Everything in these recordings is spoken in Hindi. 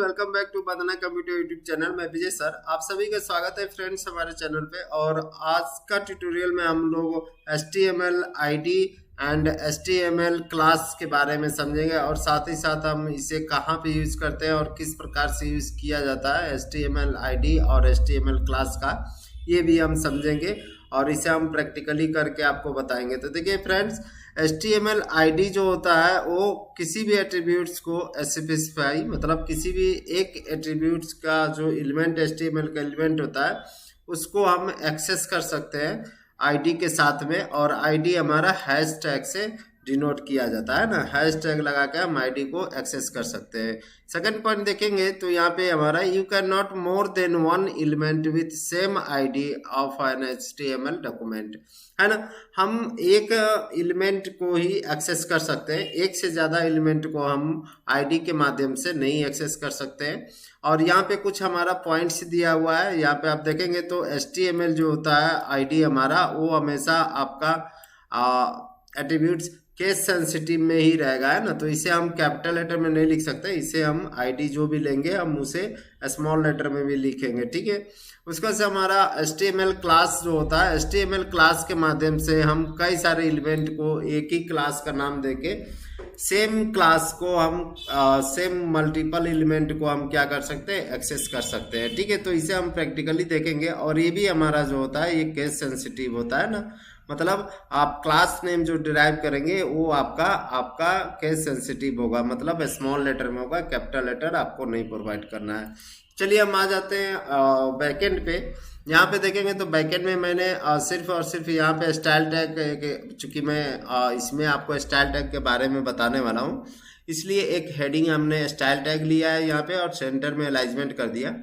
वेलकम बैक टू बदना कंप्यूटर यूट्यूब चैनल। मैं विजय सर, आप सभी का स्वागत है फ्रेंड्स हमारे चैनल पे। और आज का ट्यूटोरियल में हम लोग HTML ID and HTML class के बारे में समझेंगे और साथ ही साथ हम इसे कहाँ पे यूज करते हैं और किस प्रकार से यूज किया जाता है HTML ID और HTML क्लास का, ये भी हम समझेंगे और इसे हम प्रैक्टिकली करके आपको बताएंगे। तो देखिए फ्रेंड्स, HTML ID जो होता है वो किसी भी एट्रीब्यूट्स को स्पेसिफाई, मतलब किसी भी एक एट्रीब्यूट्स का जो एलिमेंट HTML का एलिमेंट होता है उसको हम एक्सेस कर सकते हैं ID के साथ में। और ID हमारा हैश टैग से डिनोट किया जाता है ना, हैश टैग लगा के हम ID को एक्सेस कर सकते हैं। सेकंड पॉइंट देखेंगे तो यहाँ पे हमारा you can not more than one element with same ID of an HTML document, है ना। हम एक एलिमेंट को ही एक्सेस कर सकते हैं, एक से ज़्यादा एलिमेंट को हम ID के माध्यम से नहीं एक्सेस कर सकते हैं। और यहाँ पे कुछ हमारा पॉइंट्स दिया हुआ है, यहाँ पे आप देखेंगे तो HTML जो होता है ID हमारा, वो हमेशा आपका एट्रीब्यूट्स केस सेंसिटिव में ही रहेगा, है ना। तो इसे हम कैपिटल लेटर में नहीं लिख सकते, इसे हम ID जो भी लेंगे हम उसे स्मॉल लेटर में भी लिखेंगे, ठीक है। उसका से हमारा HTML क्लास जो होता है, HTML क्लास के माध्यम से हम कई सारे एलिमेंट को एक ही क्लास का नाम देके सेम क्लास को हम सेम मल्टीपल एलिमेंट को हम क्या कर सकते हैं, एक्सेस कर सकते हैं, ठीक है। तो इसे हम प्रैक्टिकली देखेंगे और ये भी हमारा जो होता है ये केस सेंसिटिव होता है ना, मतलब आप क्लास नेम जो डिराइव करेंगे वो आपका केस सेंसिटिव होगा, मतलब स्मॉल लेटर में होगा, कैपिटल लेटर आपको नहीं प्रोवाइड करना है। चलिए हम आ जाते हैं बैकएंड पे। यहाँ पे देखेंगे तो बैकएंड में मैंने सिर्फ और सिर्फ यहाँ पे स्टाइल टैग, चूंकि मैं इसमें आपको स्टाइल टैग के बारे में बताने वाला हूँ, इसलिए एक हेडिंग हमने स्टाइल टैग लिया है यहाँ पे और सेंटर में अलाइजमेंट कर दिया।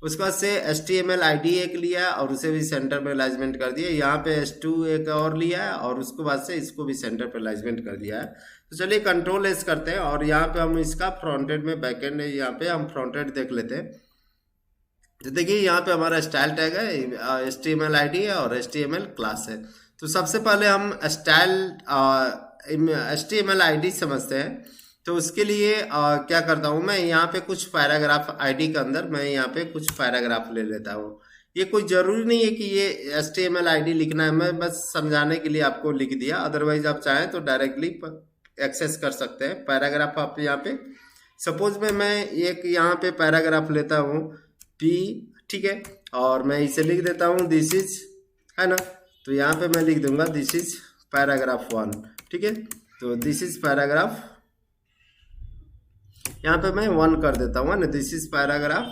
उसके बाद से HTML ID एक लिया और उसे भी सेंटर पे अलाइजमेंट कर दिया। यहाँ पे H2 एक और लिया है और उसके बाद से इसको भी सेंटर पे अलाइजमेंट कर दिया है। तो चलिए कंट्रोल एस करते हैं और यहाँ पे हम इसका फ्रंटेड में बैकएंड, यहाँ पे हम फ्रंटेड देख लेते हैं। तो देखिए यहाँ पे हमारा स्टाइल टैग है, HTML ID है और HTML क्लास है। तो सबसे पहले हम HTML ID समझते हैं। तो उसके लिए क्या करता हूँ मैं, यहाँ पे कुछ पैराग्राफ ID के अंदर मैं यहाँ पे कुछ पैराग्राफ ले लेता हूँ। ये कोई ज़रूरी नहीं है कि ये HTML ID लिखना है, मैं बस समझाने के लिए आपको लिख दिया, अदरवाइज आप चाहें तो डायरेक्टली एक्सेस कर सकते हैं। पैराग्राफ आप यहाँ पे सपोज में मैं एक यहाँ पे पैराग्राफ लेता हूँ P, ठीक है, और मैं इसे लिख देता हूँ दिस इज, है ना। तो यहाँ पे मैं लिख दूंगा दिस इज पैराग्राफ 1, ठीक है। तो दिस इज पैराग्राफ, यहाँ पे मैं 1 कर देता हूँ ना, दिस इज पैराग्राफ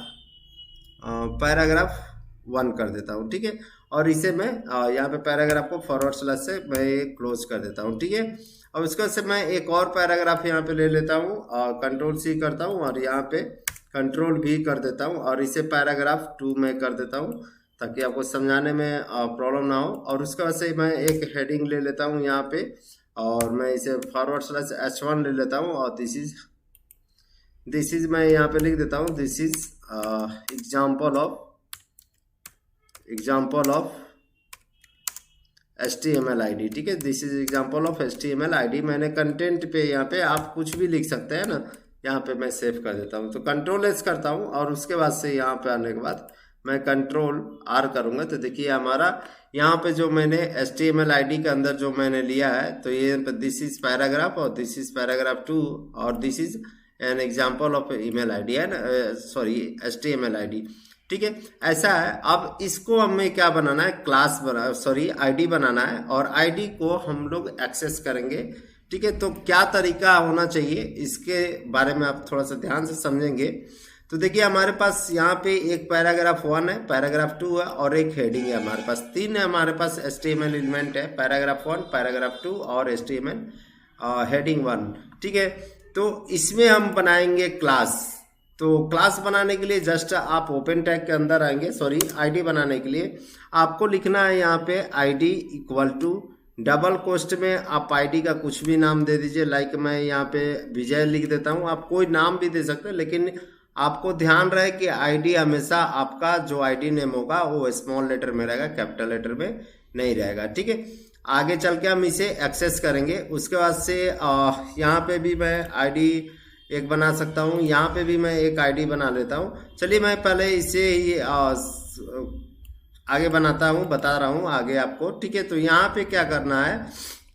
1 कर देता हूँ, ठीक है। और इसे मैं यहाँ पे पैराग्राफ को फॉरवर्ड स्लैश से मैं क्लोज कर देता हूँ, ठीक है। और उसके बाद से मैं एक और पैराग्राफ यहाँ पे ले लेता हूँ, कंट्रोल C करता हूँ और यहाँ पे कंट्रोल V कर देता हूँ और इसे पैराग्राफ 2 में कर देता हूँ ताकि आपको समझाने में प्रॉब्लम ना हो। और उसके बाद से मैं एक हेडिंग ले लेता हूँ यहाँ पे और मैं इसे फॉरवर्ड स्लैश H1 ले लेता हूँ और दिस इज मैं यहाँ पे लिख देता हूँ this is example of HTML ID, ठीक है। This is example of HTML ID। मैंने कंटेंट पे यहाँ पे आप कुछ भी लिख सकते हैं ना, यहाँ पे मैं सेव कर देता हूँ। तो कंट्रोल एस करता हूँ और उसके बाद से यहाँ पे आने के बाद मैं कंट्रोल R करूँगा। तो देखिए हमारा यहाँ पे जो मैंने HTML ID के अंदर जो मैंने लिया है, तो ये दिस इज पैराग्राफ और दिस इज पैराग्राफ 2 और this is an example of email ID, है ना, सॉरी HTML ID, ठीक है। ऐसा है। अब इसको हमें क्या बनाना है, ID बनाना है और ID को हम लोग एक्सेस करेंगे, ठीक है। तो क्या तरीका होना चाहिए इसके बारे में आप थोड़ा सा ध्यान से समझेंगे। तो देखिए हमारे पास यहाँ पे एक पैराग्राफ 1 है, पैराग्राफ 2 है और एक हेडिंग है, हमारे पास 3 है, हमारे पास HTML एलिमेंट है, पैराग्राफ 1, पैराग्राफ 2 और HTML हेडिंग 1, ठीक है। तो इसमें हम बनाएंगे क्लास। तो क्लास बनाने के लिए जस्ट आप ओपन टैग के अंदर आएंगे, ID बनाने के लिए आपको लिखना है यहाँ पे ID इक्वल टू डबल कोष्ट में आप ID का कुछ भी नाम दे दीजिए। लाइक मैं यहाँ पे विजय लिख देता हूँ, आप कोई नाम भी दे सकते हैं, लेकिन आपको ध्यान रहे कि ID हमेशा आपका जो ID नेम होगा वो स्मॉल लेटर में रहेगा, कैपिटल लेटर में नहीं रहेगा, ठीक है। आगे चल के हम इसे एक्सेस करेंगे। उसके बाद से यहाँ पे भी मैं ID एक बना सकता हूँ। यहाँ पे भी मैं एक आईडी बना लेता हूँ। चलिए मैं पहले इसे ही आगे बनाता हूँ, बता रहा हूँ आगे आपको, ठीक है। तो यहाँ पे क्या करना है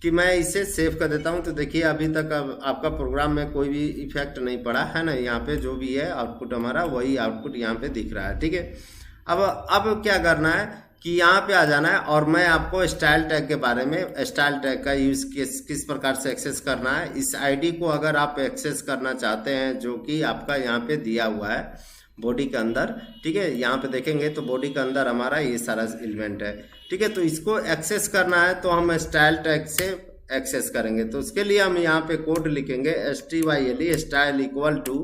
कि मैं इसे सेव कर देता हूँ। तो देखिए अभी तक आपका प्रोग्राम में कोई भी इफेक्ट नहीं पड़ा है ना, यहाँ पे जो भी है आउटपुट हमारा वही आउटपुट यहाँ पे दिख रहा है, ठीक है। अब क्या करना है कि यहाँ पे आ जाना है और मैं आपको स्टाइल टैग के बारे में, स्टाइल टैग का यूज किस प्रकार से एक्सेस करना है। इस आईडी को अगर आप एक्सेस करना चाहते हैं जो कि आपका यहाँ पे दिया हुआ है बॉडी के अंदर, ठीक है। यहाँ पे देखेंगे तो बॉडी के अंदर हमारा ये सारा एलिमेंट है, ठीक है। तो इसको एक्सेस करना है तो हम स्टाइल टैग से एक्सेस करेंगे। तो उसके लिए हम यहाँ पे कोड लिखेंगे STYLE स्टाइल इक्वल टू,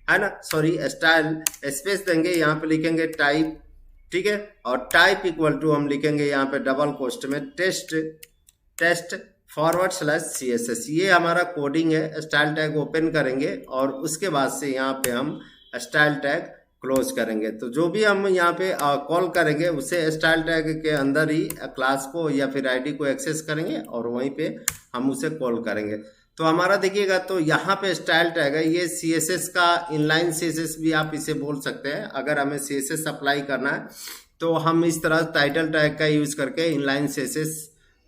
है ना, सॉरी स्टाइल स्पेस देंगे, यहाँ पे लिखेंगे टाइप, ठीक है। और टाइप इक्वल टू हम लिखेंगे यहाँ पे डबल कोष्ट में टेस्ट /CSS। ये हमारा कोडिंग है। स्टाइल टैग ओपन करेंगे और उसके बाद से यहाँ पे हम स्टाइल टैग क्लोज करेंगे। तो जो भी हम यहाँ पे कॉल करेंगे उसे स्टाइल टैग के अंदर ही क्लास को या फिर आईडी को एक्सेस करेंगे और वहीं पे हम उसे कॉल करेंगे। तो हमारा देखिएगा तो यहाँ पे स्टाइल टैग है, ये CSS का इनलाइन CSS भी आप इसे बोल सकते हैं। अगर हमें CSS अप्लाई करना है तो हम इस तरह टाइटल टैग का यूज करके इनलाइन CSS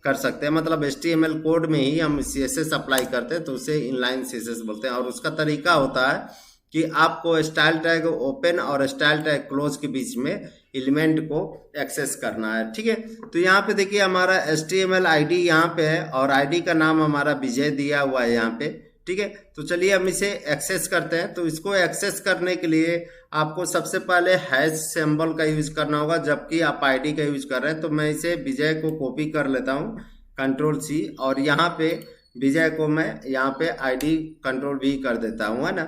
कर सकते हैं। मतलब HTML कोड में ही हम CSS अप्लाई करते हैं तो उसे इनलाइन CSS बोलते हैं। और उसका तरीका होता है कि आपको स्टाइल टैग ओपन और स्टाइल टैग क्लोज के बीच में एलिमेंट को एक्सेस करना है, ठीक है। तो यहाँ पे देखिए हमारा HTML आईडी यहाँ पे है और आईडी का नाम हमारा विजय दिया हुआ है यहाँ पे, ठीक है। तो चलिए हम इसे एक्सेस करते हैं। तो इसको एक्सेस करने के लिए आपको सबसे पहले हैश सिंबल का यूज करना होगा, जबकि आप आईडी का यूज कर रहे हैं। तो मैं इसे विजय को कॉपी कर लेता हूँ Ctrl+C और यहाँ पे विजय को मैं यहाँ पे आईडी Ctrl+V कर देता हूँ, है ना।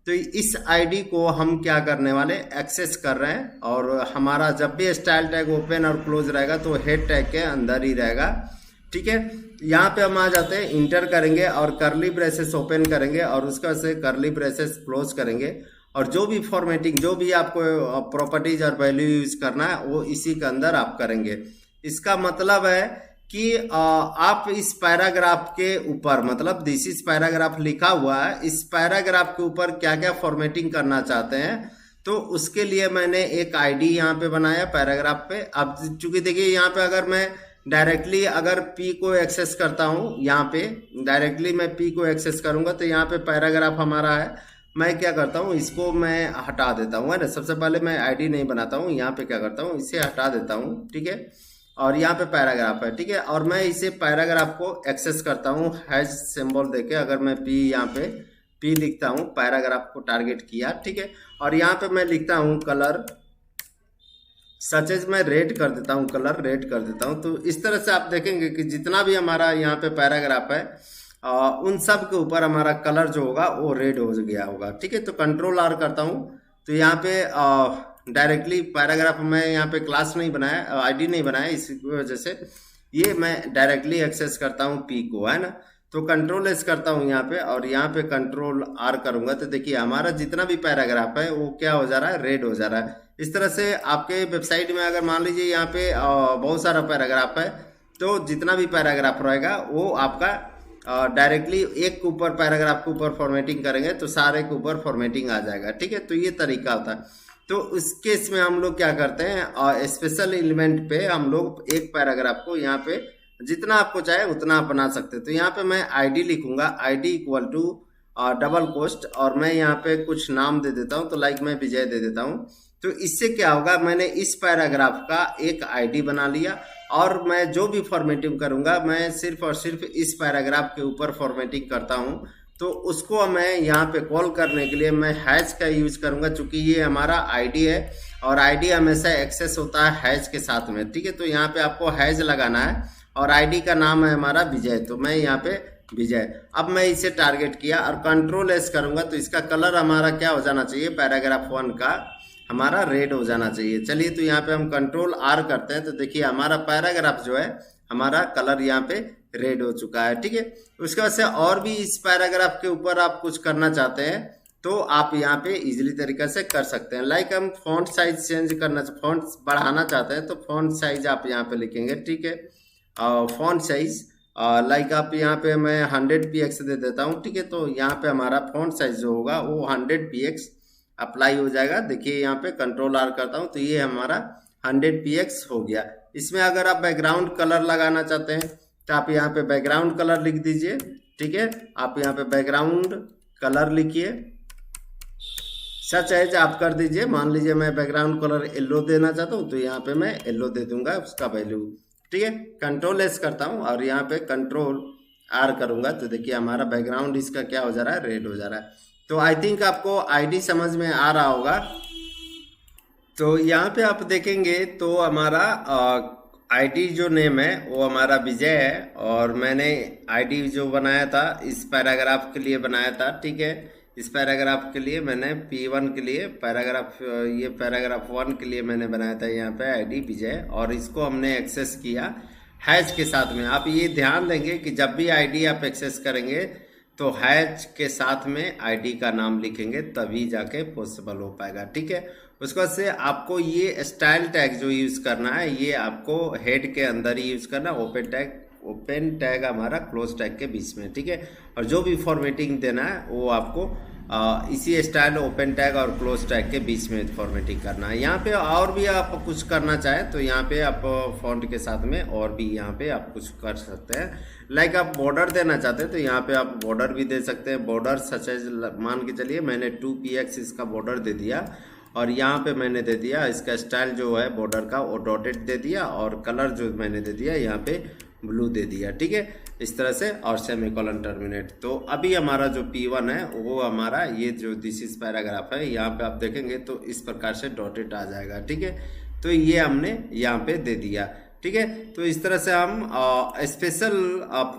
तो इस आईडी को हम क्या करने वाले, एक्सेस कर रहे हैं। और हमारा जब भी स्टाइल टैग ओपन और क्लोज रहेगा तो हेड टैग के अंदर ही रहेगा, ठीक है। यहाँ पे हम आ जाते हैं, इंटर करेंगे और करली ब्रेसेस ओपन करेंगे और उसका से करली ब्रेसेस क्लोज करेंगे। और जो भी फॉर्मेटिंग, जो भी आपको प्रॉपर्टीज और वैल्यू यूज करना है वो इसी के अंदर आप करेंगे। इसका मतलब है कि आप इस पैराग्राफ के ऊपर, मतलब दिस इज पैराग्राफ लिखा हुआ है, इस पैराग्राफ के ऊपर क्या क्या फॉर्मेटिंग करना चाहते हैं। तो उसके लिए मैंने एक आईडी यहाँ पे बनाया पैराग्राफ पे। अब चूंकि देखिए यहाँ पे अगर मैं डायरेक्टली अगर P को एक्सेस करता हूँ, यहाँ पे डायरेक्टली मैं P को एक्सेस करूंगा तो यहाँ पे पैराग्राफ हमारा है। मैं क्या करता हूँ, इसको मैं हटा देता हूँ, है ना। सबसे पहले मैं आईडी नहीं बनाता हूँ, यहाँ पे क्या करता हूँ, इसे हटा देता हूँ, ठीक है। और यहाँ पे पैराग्राफ है, ठीक है। और मैं इसे पैराग्राफ को एक्सेस करता हूँ हैश सिंबल देके। अगर मैं यहाँ पे P लिखता हूँ, पैराग्राफ को टारगेट किया, ठीक है। और यहाँ पे मैं लिखता हूँ कलर सच एज, मैं रेड कर देता हूँ, कलर रेड कर देता हूँ। तो इस तरह से आप देखेंगे कि जितना भी हमारा यहाँ पे पैराग्राफ है उन सब के ऊपर हमारा कलर जो होगा वो रेड हो गया होगा, ठीक है। तो Ctrl+R करता हूँ तो यहाँ पे डायरेक्टली पैराग्राफ में यहाँ पे क्लास नहीं बनाया, आईडी नहीं बनाया, इसी वजह से ये मैं डायरेक्टली एक्सेस करता हूँ P को, है ना। तो Ctrl+S करता हूँ यहाँ पे और यहाँ पे Ctrl+R करूंगा तो देखिए हमारा जितना भी पैराग्राफ है वो क्या हो जा रहा है, रेड हो जा रहा है। इस तरह से आपके वेबसाइट में अगर मान लीजिए यहाँ पे बहुत सारा पैराग्राफ है तो जितना भी पैराग्राफ रहेगा वो आपका डायरेक्टली एक के ऊपर पैराग्राफ के ऊपर फॉर्मेटिंग करेंगे तो सारे के ऊपर फॉर्मेटिंग आ जाएगा, ठीक है। तो ये तरीका होता है। तो उस केस में हम लोग क्या करते हैं, स्पेशल एलिमेंट पे हम लोग एक पैराग्राफ को यहाँ पे जितना आपको चाहे उतना आप बना सकते हैं। तो यहाँ पे मैं आईडी लिखूंगा, ID equal to double quote और मैं यहाँ पे कुछ नाम दे देता हूँ। तो लाइक मैं विजय दे देता हूँ। तो इससे क्या होगा, मैंने इस पैराग्राफ का एक आईडी बना लिया और मैं जो भी फॉर्मेटिंग करूंगा मैं सिर्फ और सिर्फ इस पैराग्राफ के ऊपर फॉर्मेटिंग करता हूं। तो उसको मैं यहाँ पे कॉल करने के लिए मैं हैश का यूज करूंगा, चूंकि ये हमारा आईडी है और आईडी हमेशा एक्सेस होता है हैश के साथ में, ठीक है। तो यहाँ पे आपको हैश लगाना है और आईडी का नाम है हमारा विजय, तो मैं यहाँ पे विजय। अब मैं इसे टारगेट किया और Ctrl+S करूंगा तो इसका कलर हमारा क्या हो जाना चाहिए, पैराग्राफ 1 का हमारा रेड हो जाना चाहिए। चलिए तो यहाँ पे हम Ctrl+R करते हैं तो देखिए हमारा पैराग्राफ जो है हमारा कलर यहाँ पे रेड हो चुका है, ठीक है। उसके बाद से और भी इस पैराग्राफ के ऊपर आप कुछ करना चाहते हैं तो आप यहाँ पे इजीली तरीके से कर सकते हैं। लाइक हम फॉन्ट साइज चेंज करना, फॉन्ट बढ़ाना चाहते हैं तो फॉन्ट साइज आप यहाँ पे लिखेंगे, ठीक है। फॉन्ट साइज लाइक आप यहाँ पे मैं 100 px दे देता हूँ, ठीक है। तो यहाँ पे हमारा फॉन्ट साइज जो होगा वो 100 px अप्लाई हो जाएगा। देखिए यहाँ पे कंट्रोल आर करता हूँ तो ये हमारा 100 px हो गया। इसमें अगर आप बैकग्राउंड कलर लगाना चाहते हैं तो आप यहाँ पे बैकग्राउंड कलर लिख दीजिए, ठीक है। आप यहाँ पे बैकग्राउंड कलर लिखिए, सच एज आप कर दीजिए। मान लीजिए मैं बैकग्राउंड कलर येलो देना चाहता हूँ तो यहाँ पे मैं येलो दे दूंगा उसका वैल्यू, ठीक है। कंट्रोल एस करता हूँ और यहाँ पे कंट्रोल आर करूंगा तो देखिए हमारा बैकग्राउंड इसका क्या हो जा रहा है, रेड हो जा रहा है। तो आई थिंक आपको आईडी समझ में आ रहा होगा। तो यहाँ पे आप देखेंगे तो हमारा आईडी जो नेम है वो हमारा विजय है और मैंने आईडी जो बनाया था इस पैराग्राफ के लिए बनाया था, ठीक है। इस पैराग्राफ के लिए मैंने P1 के लिए ये पैराग्राफ 1 के लिए मैंने बनाया था यहाँ पे आईडी विजय, और इसको हमने एक्सेस किया हैश के साथ में। आप ये ध्यान देंगे कि जब भी आईडी आप एक्सेस करेंगे तो हैश के साथ में आईडी का नाम लिखेंगे तभी जाके पॉसिबल हो पाएगा, ठीक है। उसके बाद से आपको ये स्टाइल टैग जो यूज करना है ये आपको हेड के अंदर ही यूज करना, ओपन टैग हमारा क्लोज टैग के बीच में, ठीक है। और जो भी फॉर्मेटिंग देना है वो आपको इसी स्टाइल ओपन टैग और क्लोज टैग के बीच में फॉर्मेटिंग करना है। यहाँ पे और भी आप कुछ करना चाहें तो यहाँ पे आप फॉन्ट के साथ में और भी यहाँ पे आप कुछ कर सकते हैं। लाइक आप बॉर्डर देना चाहते हैं तो यहाँ पे आप बॉर्डर भी दे सकते हैं। बॉर्डर सच एज मान के चलिए मैंने 2px इसका बॉर्डर दे दिया और यहाँ पे मैंने दे दिया इसका स्टाइल जो है बॉर्डर का वो डॉटेड दे दिया और कलर जो मैंने दे दिया यहाँ पे ब्लू दे दिया, ठीक है, इस तरह से, और सेमीकोलन टर्मिनेट। तो अभी हमारा जो P1 है वो हमारा ये जो दिस इज पैराग्राफ है यहाँ पे आप देखेंगे तो इस प्रकार से डॉटेड आ जाएगा, ठीक है। तो ये हमने यहाँ पे दे दिया, ठीक है। तो इस तरह से हम स्पेशल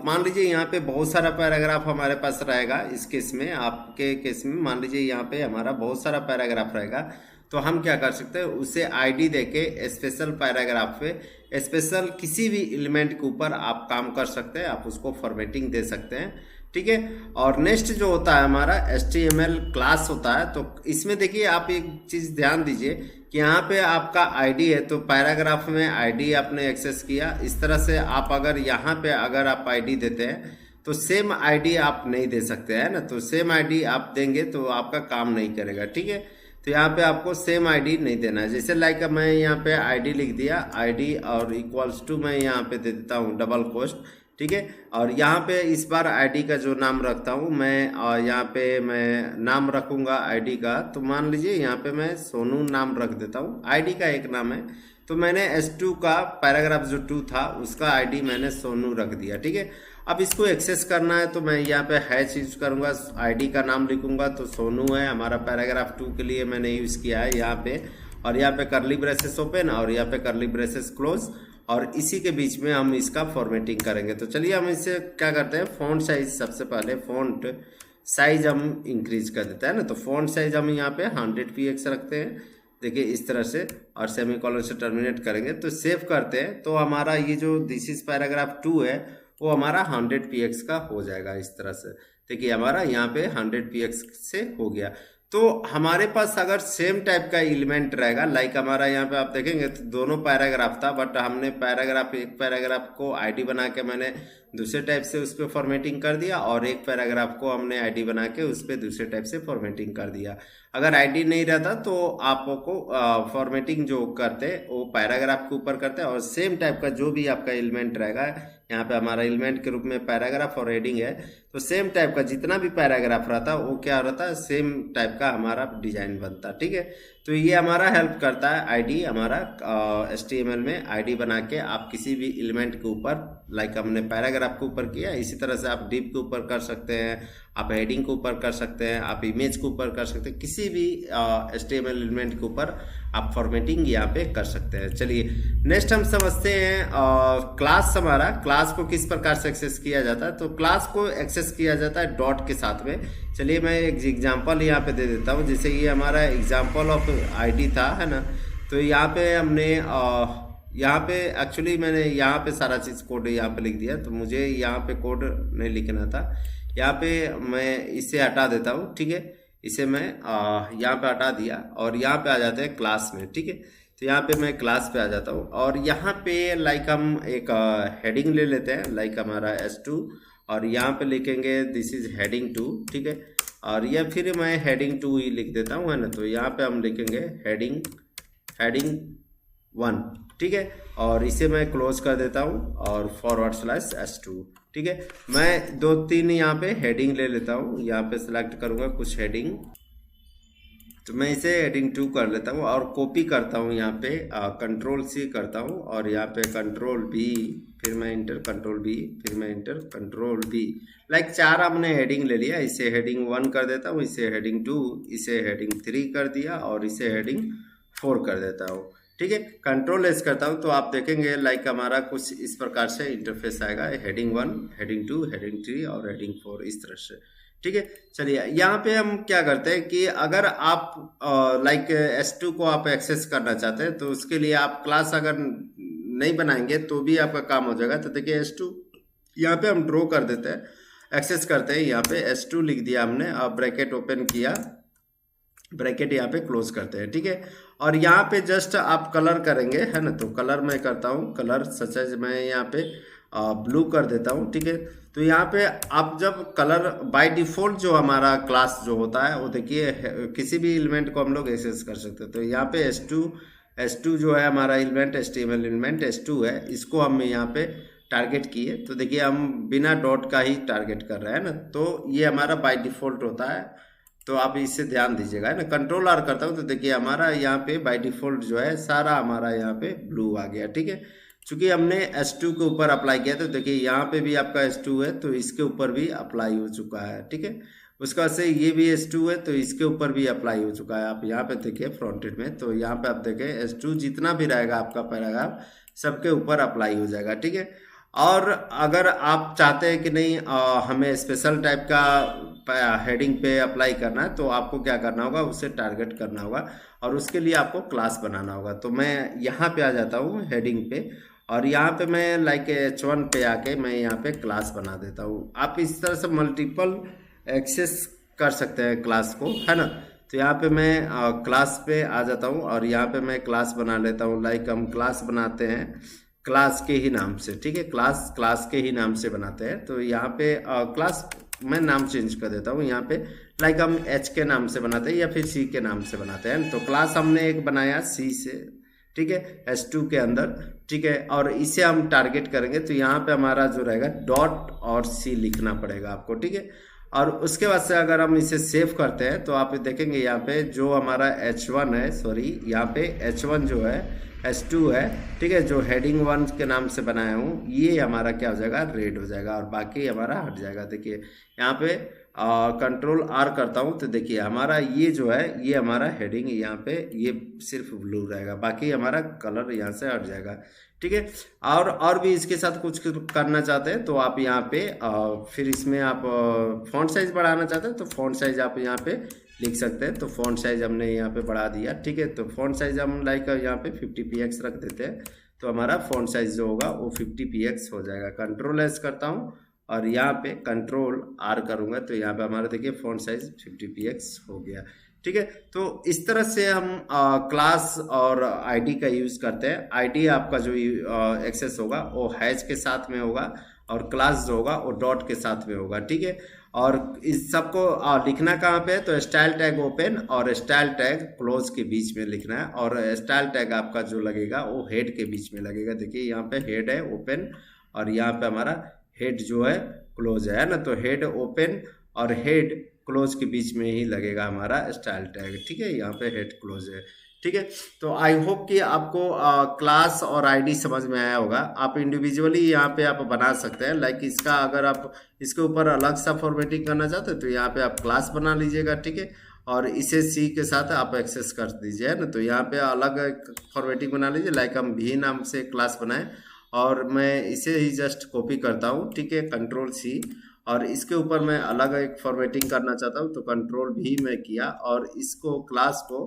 मान लीजिए यहाँ पे बहुत सारा पैराग्राफ हमारे पास रहेगा। इस केस में आपके केस में मान लीजिए यहाँ पे हमारा बहुत सारा पैराग्राफ रहेगा तो हम क्या कर सकते हैं उसे आईडी देके स्पेशल पैराग्राफ पे स्पेशल किसी भी एलिमेंट के ऊपर आप काम कर सकते हैं, आप उसको फॉर्मेटिंग दे सकते हैं, ठीक है। और नेक्स्ट जो होता है हमारा HTML क्लास होता है। तो इसमें देखिए आप एक चीज ध्यान दीजिए कि यहाँ पे आपका आईडी है तो पैराग्राफ में आईडी आपने एक्सेस किया। इस तरह से आप अगर यहाँ पे अगर आप आईडी देते हैं तो सेम आईडी आप नहीं दे सकते हैं ना, तो सेम आईडी आप देंगे तो आपका काम नहीं करेगा, ठीक है। तो यहाँ पे आपको सेम आईडी नहीं देना है। जैसे लाइक मैं यहाँ पे आईडी लिख दिया, आईडी और इक्वल्स टू मैं यहाँ पे दे देता हूँ डबल कोस्ट, ठीक है। और यहाँ पे इस बार आईडी का जो नाम रखता हूँ मैं, और यहाँ पे मैं नाम रखूंगा आईडी का, तो मान लीजिए यहाँ पे मैं सोनू नाम रख देता हूँ। आईडी का एक नाम है तो मैंने S2 का पैराग्राफ जो 2 था उसका आईडी मैंने सोनू रख दिया, ठीक है। अब इसको एक्सेस करना है तो मैं यहाँ पे हैश यूज करूंगा, आईडी का नाम लिखूंगा तो सोनू है हमारा पैराग्राफ 2 के लिए मैंने यूज किया है यहाँ पे, और यहाँ पे करली ब्रेसेस ओपन और यहाँ पे करली ब्रेसेस क्लोज, और इसी के बीच में हम इसका फॉर्मेटिंग करेंगे। तो चलिए हम इससे क्या करते हैं, फॉन्ट साइज सबसे पहले फॉन्ट साइज हम इंक्रीज कर देते हैं ना। तो फॉन्ट साइज हम यहाँ पे 100px रखते हैं, देखिए इस तरह से, और सेमीकोलन से टर्मिनेट करेंगे तो सेव करते हैं। तो हमारा ये जो दिस इज पैराग्राफ 2 है वो हमारा 100px का हो जाएगा इस तरह से। देखिए हमारा यहाँ पे 100px से हो गया। तो हमारे पास अगर सेम टाइप का एलिमेंट रहेगा, लाइक हमारा यहाँ पे आप देखेंगे तो दोनों पैराग्राफ था, बट हमने एक पैराग्राफ को आईडी बना के मैंने दूसरे टाइप से उस पर फॉर्मेटिंग कर दिया, और एक पैराग्राफ को हमने आईडी बना के उस पर दूसरे टाइप से फॉर्मेटिंग कर दिया। अगर आईडी नहीं रहता तो आपको फॉर्मेटिंग जो करते वो पैराग्राफ के ऊपर करते, और सेम टाइप का जो भी आपका एलिमेंट रहेगा, यहाँ पे हमारा एलिमेंट के रूप में पैराग्राफ और हेडिंग है, तो सेम टाइप का जितना भी पैराग्राफ रहता वो क्या रहता है, सेम टाइप का हमारा डिजाइन बनता, ठीक है। तो ये हमारा हेल्प करता है आईडी, हमारा HTML में आईडी बना के आप किसी भी एलिमेंट के ऊपर, लाइक हमने पैराग्राफ के ऊपर किया, इसी तरह से आप डिव के ऊपर कर सकते हैं, आप हेडिंग के ऊपर कर सकते हैं, आप इमेज के ऊपर कर सकते हैं, किसी भी HTML एलिमेंट के ऊपर आप फॉर्मेटिंग यहाँ पे कर सकते हैं। चलिए नेक्स्ट हम समझते हैं क्लास। हमारा क्लास को किस प्रकार से एक्सेस किया जाता है। तो क्लास को एक्सेस किया जाता है डॉट के साथ में। चलिए मैं एक एग्जांपल यहाँ पे दे देता हूँ, जैसे ये हमारा एग्जांपल ऑफ आईडी था, है ना। तो यहाँ पे हमने यहाँ पे एक्चुअली मैंने यहाँ पे सारा चीज़ कोड यहाँ पे लिख दिया, तो मुझे यहाँ पे कोड नहीं लिखना था। यहाँ पे मैं इसे हटा देता हूँ, ठीक है, इसे मैं यहाँ पे हटा दिया और यहाँ पे आ जाते हैं क्लास में, ठीक है। तो यहाँ पे मैं क्लास पे आ जाता हूँ और यहाँ पे लाइक हम एक हेडिंग ले लेते हैं, लाइक हमारा S2, और यहाँ पे लिखेंगे दिस इज हेडिंग 2, ठीक है। और या फिर मैं हेडिंग 2 ही लिख देता हूँ, है ना। तो यहाँ पे हम लिखेंगे हेडिंग 1, ठीक है। और इसे मैं क्लोज कर देता हूँ और /S2, ठीक है। मैं 2-3 यहाँ पे हेडिंग ले लेता हूँ, यहाँ पे सिलेक्ट करूँगा कुछ हेडिंग, तो मैं इसे हेडिंग 2 कर लेता हूँ और कॉपी करता हूँ यहाँ पे Ctrl+C करता हूँ और यहाँ पे Ctrl+V, फिर मैं इंटर Ctrl+V, फिर मैं इंटर Ctrl+V। लाइक 4 हमने हेडिंग ले लिया, इसे हेडिंग 1 कर देता हूँ, इसे हेडिंग 2, इसे हेडिंग 3 कर दिया और इसे हेडिंग 4 कर देता हूँ, ठीक है। Ctrl+S करता हूँ तो आप देखेंगे लाइक हमारा कुछ इस प्रकार से इंटरफेस आएगा, हेडिंग 1, हेडिंग 2, हेडिंग 3 और हेडिंग 4, इस तरह से, ठीक है। चलिए यहाँ पे हम क्या करते हैं कि अगर आप लाइक S2 को आप एक्सेस करना चाहते हैं तो उसके लिए आप क्लास अगर नहीं बनाएंगे तो भी आपका काम हो जाएगा। तो देखिए S2 यहाँ पे हम ड्रॉ कर देते हैं, एक्सेस करते हैं, यहाँ पे S2 लिख दिया हमने और ब्रैकेट ओपन किया, ब्रैकेट यहाँ पे क्लोज करते हैं, ठीक है। और यहाँ पे जस्ट आप कलर करेंगे, है ना। तो कलर मैं करता हूँ, कलर सच एज मैं यहाँ पे ब्लू कर देता हूँ, ठीक है। तो यहाँ पे आप जब कलर बाय डिफॉल्ट जो हमारा क्लास जो होता है वो देखिए किसी भी एलिमेंट को हम लोग एक्सेस कर सकते हैं। तो यहाँ पे S2 जो है हमारा एलिमेंट, HTML एलिमेंट S2 है, इसको हम यहाँ पे टारगेट किए। तो देखिए हम बिना डॉट का ही टारगेट कर रहे हैं ना, तो ये हमारा बाय डिफॉल्ट होता है, तो आप इससे ध्यान दीजिएगा, है ना। Ctrl+R करता हूँ तो देखिए हमारा यहाँ पे बाय डिफॉल्ट जो है सारा हमारा यहाँ पे ब्लू आ गया, ठीक है। चूंकि हमने S2 के ऊपर अप्लाई किया तो देखिए यहाँ पे भी आपका S2 है तो इसके ऊपर भी अप्लाई हो चुका है, ठीक है। उसका से ये भी S2 है तो इसके ऊपर भी अप्लाई हो चुका है। आप यहाँ पे देखिए फ्रंटेड में, तो यहाँ पे आप देखें S2 जितना भी रहेगा आपका पैराग्राफ सबके ऊपर अप्लाई हो जाएगा, ठीक है। और अगर आप चाहते हैं कि नहीं हमें स्पेशल टाइप का हेडिंग पे अप्लाई करना है तो आपको क्या करना होगा, उसे टारगेट करना होगा और उसके लिए आपको क्लास बनाना होगा। तो मैं यहाँ पे आ जाता हूँ हेडिंग पे और यहाँ पे मैं लाइक H1 पे आके मैं यहाँ पे क्लास बना देता हूँ। आप इस तरह से मल्टीपल एक्सेस कर सकते हैं क्लास को, है ना। तो यहाँ पे मैं क्लास पे आ जाता हूँ और यहाँ पे मैं क्लास बना लेता हूँ। लाइक हम क्लास बनाते हैं क्लास के ही नाम से, ठीक है। क्लास के ही नाम से बनाते हैं। तो यहाँ पे क्लास मैं नाम चेंज कर देता हूँ, यहाँ पे लाइक हम H के नाम से बनाते हैं या फिर C के नाम से बनाते हैं। तो क्लास हमने एक बनाया C से, ठीक है, S2 के अंदर, ठीक है। और इसे हम टारगेट करेंगे तो यहाँ पे हमारा जो रहेगा डॉट और C लिखना पड़ेगा आपको, ठीक है। और उसके बाद से अगर हम इसे सेव करते हैं तो आप देखेंगे यहाँ पे जो हमारा H1 है, सॉरी यहाँ पे H1 जो है S2 है, ठीक है, जो हेडिंग 1 के नाम से बनाया हूँ, ये हमारा क्या हो जाएगा, रेड हो जाएगा और बाकी हमारा हट जाएगा। देखिए यहाँ पे Ctrl+R करता हूँ तो देखिए हमारा ये जो है ये हमारा हेडिंग यहाँ पे ये सिर्फ ब्लू रहेगा, बाकी हमारा कलर यहाँ से हट जाएगा, ठीक है। और भी इसके साथ कुछ करना चाहते हैं तो आप यहाँ पे फिर इसमें आप फॉन्ट साइज बढ़ाना चाहते हैं तो फॉन्ट साइज आप यहाँ पे लिख सकते हैं। तो फॉन्ट साइज हमने यहाँ पे बढ़ा दिया, ठीक है। तो फॉन्ट साइज हम लाइक यहाँ पे 50px रख देते हैं तो हमारा फॉन्ट साइज जो होगा वो 50px हो जाएगा। Ctrl+S करता हूँ और यहाँ पे Ctrl+R करूँगा तो यहाँ पे हमारा देखिए फॉन्ट साइज 50px हो गया, ठीक है। तो इस तरह से हम क्लास और आईडी का यूज़ करते हैं। आईडी आपका जो एक्सेस होगा वो हैश के साथ में होगा और क्लास जो होगा वो डॉट के साथ में होगा, ठीक है। और इस सबको लिखना कहाँ पे है तो स्टाइल टैग ओपन और स्टाइल टैग क्लोज के बीच में लिखना है और स्टाइल टैग आपका जो लगेगा वो हेड के बीच में लगेगा। देखिए यहाँ पे हेड है ओपन और यहाँ पे हमारा हेड जो है क्लोज है ना, तो हेड ओपन और हेड क्लोज के बीच में ही लगेगा हमारा स्टाइल टैग, ठीक है। यहाँ पे हेड क्लोज है, ठीक है। तो आई होप कि आपको क्लास और आईडी समझ में आया होगा। आप इंडिविजुअली यहाँ पे आप बना सकते हैं। लाइक इसका अगर आप इसके ऊपर अलग सा फॉर्मेटिंग करना चाहते हैं तो यहाँ पे आप क्लास बना लीजिएगा, ठीक है। और इसे C के साथ आप एक्सेस कर दीजिए, है ना। तो यहाँ पे अलग फॉर्मेटिंग बना लीजिए। लाइक हम भी नाम से क्लास बनाए और मैं इसे ही जस्ट कॉपी करता हूँ, ठीक है, Ctrl+C। और इसके ऊपर मैं अलग एक फॉर्मेटिंग करना चाहता हूँ तो Ctrl+V मैं किया और इसको क्लास को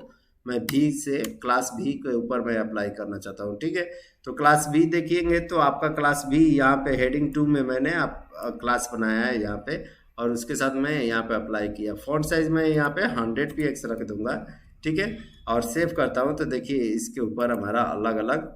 मैं भी से क्लास भी के ऊपर मैं अप्लाई करना चाहता हूँ, ठीक है। तो क्लास भी देखिएंगे तो आपका क्लास भी यहाँ पे हेडिंग 2 में मैंने क्लास बनाया है यहाँ पे और उसके साथ मैं यहाँ पे अप्लाई किया। फॉन्ट साइज मैं यहाँ पे 100px रख दूंगा, ठीक है। और सेव करता हूँ तो देखिए इसके ऊपर हमारा अलग अलग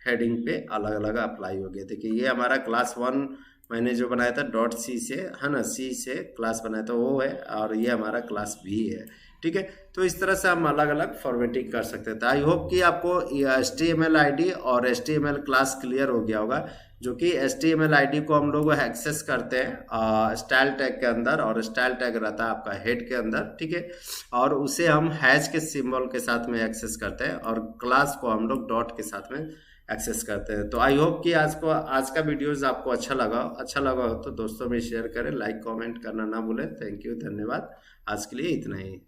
हेडिंग पे अलग अलग अप्लाई हो गया। देखिए ये हमारा क्लास 1 मैंने जो बनाया था डॉट सी से, है ना, सी से क्लास बनाया था वो है, और ये हमारा क्लास भी है। ठीक है, तो इस तरह से हम अलग अलग फॉर्मेटिंग कर सकते हैं। तो आई होप कि आपको HTML ID और HTML क्लास क्लियर हो गया होगा, जो कि HTML ID को हम लोग एक्सेस करते हैं स्टाइल टैग के अंदर, और स्टाइल टैग रहता है आपका हेड के अंदर। ठीक है, और उसे हम हैश के सिंबल के साथ में एक्सेस करते हैं, और क्लास को हम लोग डॉट के साथ में एक्सेस करते हैं। तो आई होप कि आज का वीडियोस आपको अच्छा लगा हो तो दोस्तों में शेयर करें, लाइक कमेंट करना ना भूलें। थैंक यू, धन्यवाद। आज के लिए इतना ही।